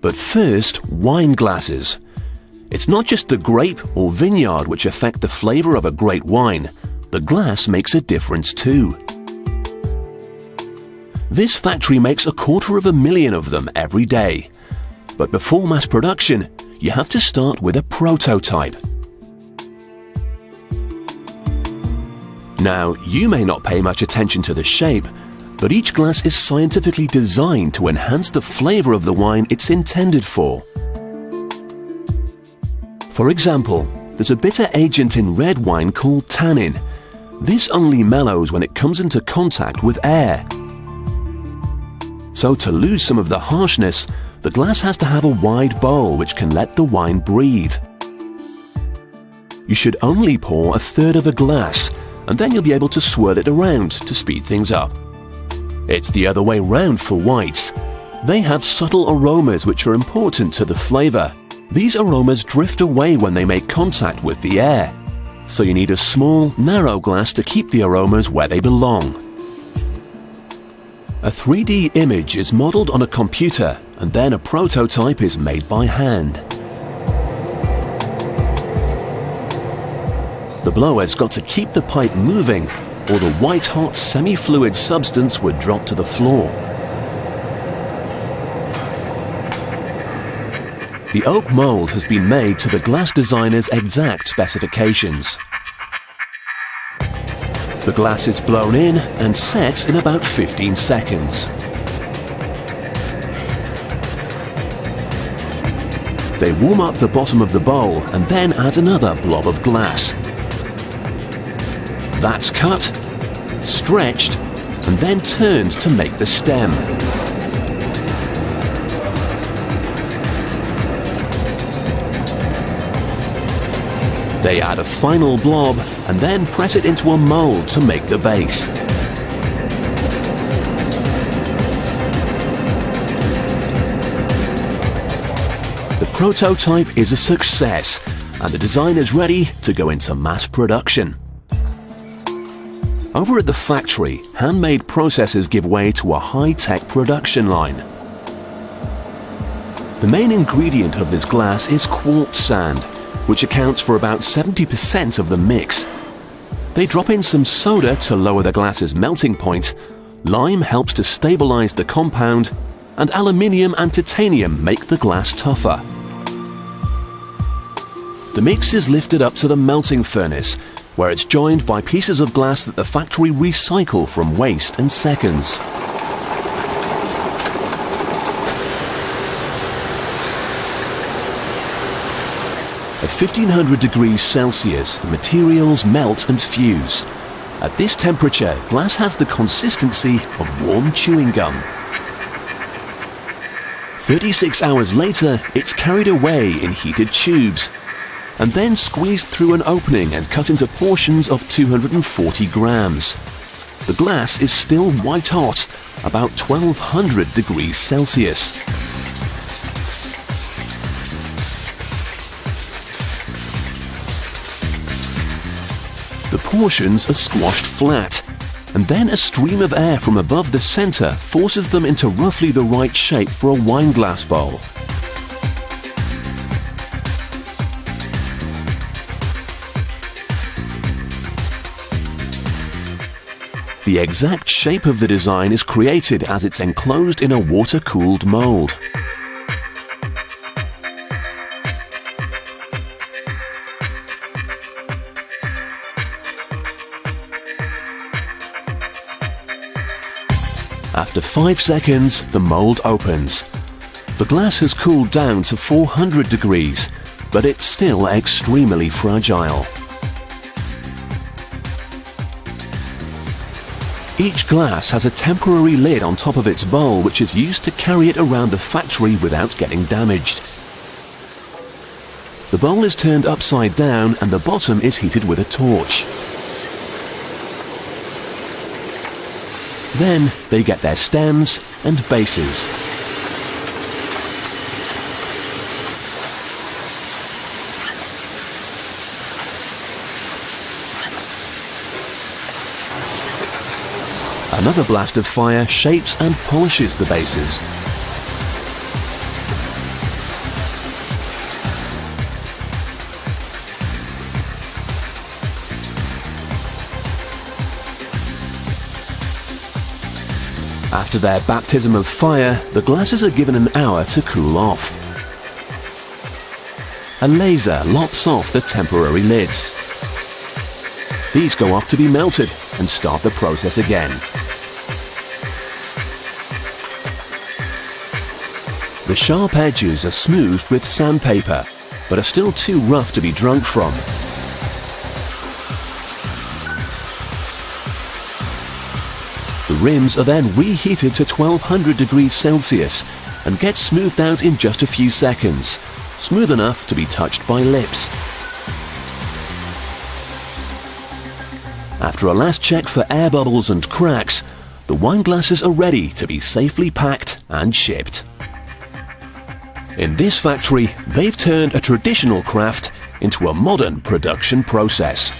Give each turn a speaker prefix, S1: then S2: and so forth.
S1: But first, wine glasses. It's not just the grape or vineyard which affect the flavour of a great wine. The glass makes a difference too. This factory makes 250,000 of them every day. But before mass production, you have to start with a prototype. Now, you may not pay much attention to the shape, but each glass is scientifically designed to enhance the flavour of the wine it's intended for. For example, there's a bitter agent in red wine called tannin. This only mellows when it comes into contact with air. So to lose some of the harshness, the glass has to have a wide bowl which can let the wine breathe. You should only pour 1/3 of a glass, and then you'll be able to swirl it around to speed things up. It's the other way round for whites. They have subtle aromas which are important to the flavour. These aromas drift away when they make contact with the air. So you need a small, narrow glass to keep the aromas where they belong. A 3D image is modelled on a computer, and then a prototype is made by hand. The blower's got to keep the pipe moving, or the white-hot semi-fluid substance would drop to the floor. The oak mould has been made to the glass designer's exact specifications. The glass is blown in and set in about 15 seconds. They warm up the bottom of the bowl and then add another blob of glass. That's cut, stretched, and then turned to make the stem. They add a final blob and then press it into a mould to make the base. The prototype is a success, and the design is ready to go into mass production. Over at the factory, handmade processes give way to a high-tech production line. The main ingredient of this glass is quartz sand, which accounts for about 70% of the mix. They drop in some soda to lower the glass's melting point, lime helps to stabilize the compound, and aluminium and titanium make the glass tougher. The mix is lifted up to the melting furnace, where it's joined by pieces of glass that the factory recycle from waste in seconds. At 1500 degrees Celsius, the materials melt and fuse. At this temperature, glass has the consistency of warm chewing gum. 36 hours later, it's carried away in heated tubes, and then squeezed through an opening and cut into portions of 240 grams. The glass is still white hot, about 1200 degrees Celsius. The portions are squashed flat, and then a stream of air from above the center forces them into roughly the right shape for a wine glass bowl. The exact shape of the design is created as it's enclosed in a water-cooled mold. After 5 seconds, the mold opens. The glass has cooled down to 400 degrees, but it's still extremely fragile. Each glass has a temporary lid on top of its bowl which is used to carry it around the factory without getting damaged. The bowl is turned upside down and the bottom is heated with a torch. Then they get their stems and bases. Another blast of fire shapes and polishes the bases. After their baptism of fire, the glasses are given an hour to cool off. A laser lops off the temporary lids. These go off to be melted and start the process again. The sharp edges are smoothed with sandpaper, but are still too rough to be drunk from. The rims are then reheated to 1200 degrees Celsius and get smoothed out in just a few seconds, smooth enough to be touched by lips. After a last check for air bubbles and cracks, the wine glasses are ready to be safely packed and shipped. In this factory, they've turned a traditional craft into a modern production process.